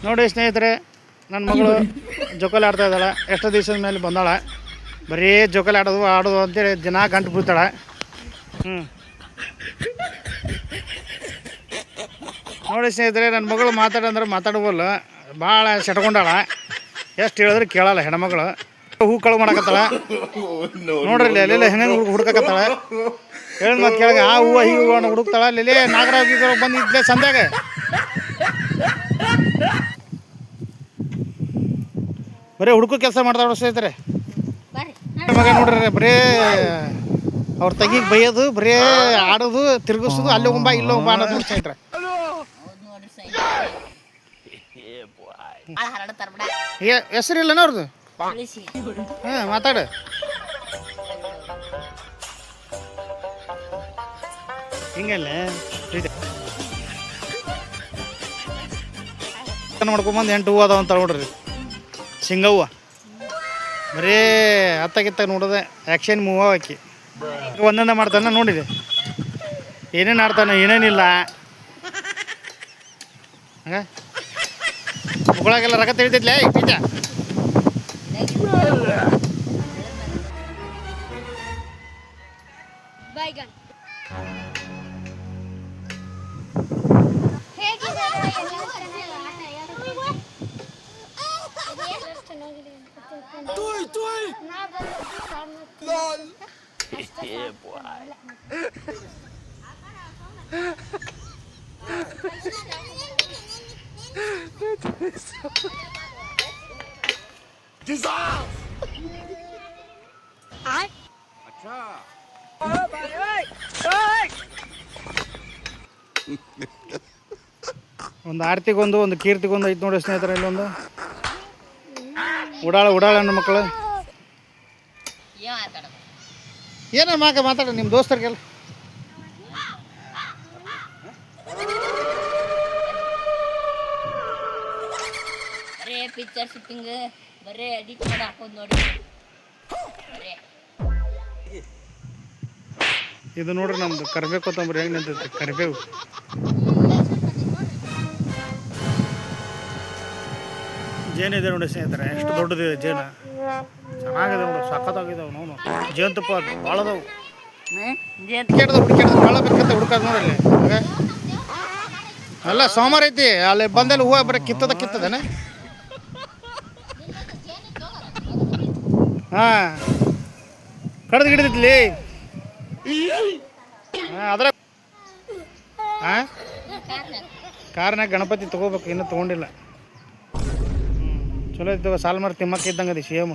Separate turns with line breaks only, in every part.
ನೋಡಿ ಸ್ನೇಹಿತರೆ, ನನ್ನ ಮಗಳು ಜೋಕಾಲಿ ಆಡ್ತಾ ಇದ್ದಾಳೆ. ಎಷ್ಟು ದಿವಸದ ಮೇಲೆ ಬಂದಾಳೆ. ಬರೀ ಜೋಕಾಲಿ ಆಡೋದು ಅಂತೇಳಿ ದಿನ ಗಂಟು ಬೀಳ್ತಾಳೆ. ನೋಡಿ ಸ್ನೇಹಿತರೆ, ನನ್ನ ಮಗಳು ಮಾತಾಡಂದ್ರೆ ಮಾತಾಡಬಲ್ಲ, ಭಾಳ ಸೆಟ್ಕೊಂಡಾಳ. ಎಷ್ಟು ಹೇಳಿದ್ರೆ ಕೇಳಲ್ಲ ಹೆಣ್ಮಗಳು. ಹೂ ಕಳು ಮಾಡಕತ್ತಾಳ ನೋಡ್ರಿ, ಅಲ್ಲೆಲ್ಲ ಹೆಂಗೆ ಹುಡ್ಕಕತ್ತಾಳೆ. ಹೇಳಿದ ಮತ್ತೆ ಕೇಳಗ ಆ ಹೂವು ಹೀ ಹೂವನ್ನು ಹುಡುಕ್ತಾಳ. ಅಲ್ಲೇ ನಾಗರಾಜ್ ಬಂದು ಇದ್ಲೇ ಸಂಧ್ಯಾಗ ಬರೀ ಹುಡುಕು ಕೆಲಸ ಮಾಡ್ತಾವ ಸ್ನೇಹಿತರೆ. ಮಗ ನೋಡ್ರಿ, ಬರೀ ಅವ್ರ ತಂಗಿಗೆ ಬೈಯೋದು, ಬರೀ ಆಡೋದು, ತಿರುಗಿಸೋದು, ಅಲ್ಲಿ ಹೋಗ್ಬಾ ಇಲ್ಲಿ ಹೋಗ್ಬಾ ಅನ್ನೋದು ನೋಡಿ ಸ್ನೇಹಿತರೆ. ಹೆಸರಿಲ್ಲನ ಅವ್ರದ್ದು? ಹಾಂ, ಮಾತಾಡು. ಹಿಂಗಲ್ಲ ಮಾಡ್ಕೊಂಬಂದು 8 ಹೂವು ಅದಾವ ಅಂತ ನೋಡ್ರಿ. ಸಿಂಗವ್ವ ಬರೀ ಹತ್ತಾಗಿತ್ತಾಗ ನೋಡೋದೆ. ಆ್ಯಕ್ಷನ್ ಮೂವ್ ಹಾಕಿ ಒಂದೊಂದೇ ಮಾಡ್ತಾನೆ ನೋಡಿದೆ. ಏನೇನು ಆಡ್ತಾನೆ ಏನೇನಿಲ್ಲ. ಹಾಗ ಮುಗಳಾಗೆಲ್ಲ ರಗತ್ ತಿಳಿತೈತ್ಲೆ ಪೀಜ. ಒಂದು ಆರತಿಗೊಂದು, ಒಂದು ಕೀರ್ತಿಗೊಂದು ಐತೆ ನೋಡಿ ಸ್ನೇಹಿತರೆ. ಇಲ್ಲೊಂದು ಉಡಾಳ ನನ್ನ ಮಕ್ಕಳು. ಏನೋ ಮಾತಾಡ ನಿಮ್ಮ ದೋಸ್ತರಿಗೆಲ್ಲ.
ಬರೇ ಪಿಕ್ಚರ್ ಶೂಟಿಂಗ್, ಬರೇ ಎಡಿಟ್ ಮಾಡಿ ಹಾಕೋದು ನೋಡಿ.
ಇದು ನೋಡ್ರಿ ನಮ್ದು ಕರಿಬೇವು ಕೊತ್ತಂಬರಿ ಹೆಂಗೆ ನಿಂತೈತೆ. ಕರಿಬೇವು ಜೇನಿದೆ ನೋಡಿ ಸ್ನೇಹಿತರೆ, ಎಷ್ಟು ದೊಡ್ಡದಿದೆ ಜೇನು. ಚೆನ್ನಾಗಿದೆ ನೋಡಿ, ಸಖತ್ತಾಗಿದ್ದಾವೆ. ನಾವು ಜೇನುತುಪ್ಪ ಭಾಳ ಅದಾವು. ಹುಡುಕ್ಯಾಡ್ದು ಭಾಳ ಬೇಕಂತ ಹುಡ್ಕೋದು ನೋಡಲ್ಲಿ. ಅಲ್ಲ ಸೋಮವಾರ ಐತಿ, ಅಲ್ಲಿ ಬಂದಲ್ಲಿ ಹೂವು ಬರೀ ಕಿತ್ತದೇನೆ. ಹಾಂ, ಕಡ್ದು ಗಿಡದಿತ್ಲಿ. ಹಾಂ, ಅದ್ರ ಹಾಂ ಕಾರ್ನಾಗ ಗಣಪತಿ ತೊಗೋಬೇಕು, ಇನ್ನೂ ತೊಗೊಂಡಿಲ್ಲ. ಚಲೋ ಇದ್ದವ ಸಾಲು ಮಾರು ತಿಮ್ಮಕ್ಕ ಇದ್ದಂಗೆ ಅದಿ ಸೇಮ್.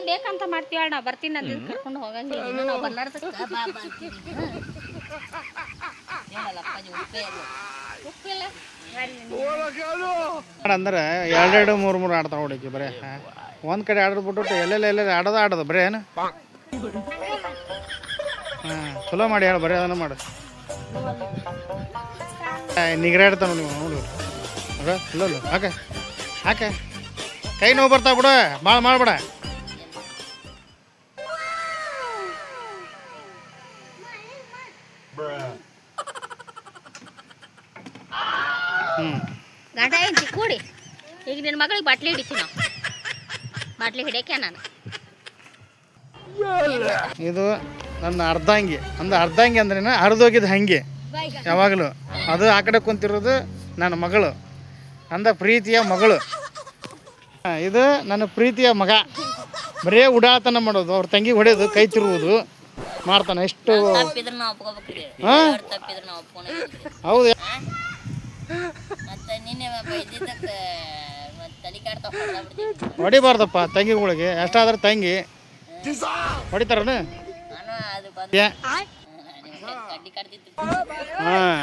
ಬೇಕಂತ ಮಾಡ್ತೀವಿ, ನಾವು ಬರ್ತೀನಿ ಅಂತ ಕರ್ಕೊಂಡು ಹೋಗಂಗಿಲ್ಲ. ನಾವು ಬರ್ಲಾರ್ದಕ್ಕೆ ಬಾ
ಅಂದ್ರೆ 2 3 ಆಡ್ತಾವ ನೋಡಿಕಿ. ಬರೀ ಒಂದು ಕಡೆ ಆಡ್ಬಿಟ್ಟು ಎಲ್ಲೆಲ್ಲ ಆಡೋದು ಬರೀ ಏನು. ಹಾಂ, ಚಲೋ ಮಾಡಿ ಹೇಳು, ಬರೀ ಅದನ್ನು ಮಾಡು. ನಿಗ್ರಾಡ್ತಾವ ನೀವು ನೋಡಿ. ಇಲ್ಲ ಹಾಕೆ ಕೈ ನೋವು ಬರ್ತಾವ ಬಿಡು, ಭಾಳ ಮಾಡಬೇಡ.
ಗಂಡ ಐತಿ ಕೂಡಿ. ಈಗ ನಿನ್ನ ಮಗಳಿಗೆ ಬಾಟ್ಲಿ ಹಿಡಿತೀನಿ ನಾವು. ಬಾಟ್ಲಿ ಹಿಡಿಯಕ್ಕೆ ನಾನು
ಇದು ನನ್ನ ಅರ್ಧಾಂಗಿ. ಅರ್ಧಾಂಗಿ ಅಂದ್ರೆ ಹರಿದೋಗಿದ್ದು ಹಂಗೆ ಯಾವಾಗಲೂ. ಅದು ಆ ಕಡೆ ಕುಂತಿರೋದು ನನ್ನ ಮಗಳು, ಪ್ರೀತಿಯ ಮಗಳು. ಇದು ನನ್ನ ಪ್ರೀತಿಯ ಮಗ. ಬರೀ ಉಡಾತನ ಮಾಡೋದು, ಅವ್ರ ತಂಗಿ ಹೊಡೆಯೋದು, ಕೈ ತಿರುವುದು ಮಾಡ್ತಾನೆ. ಎಷ್ಟು ಹೌದು. ಹೊಡಿಬಾರ್ದಪ್ಪ ತಂಗಿಗಳಿಗೆ. ಎಷ್ಟಾದ್ರೆ ತಂಗಿ ಹೊಡಿತಾರನ. ಹಾಂ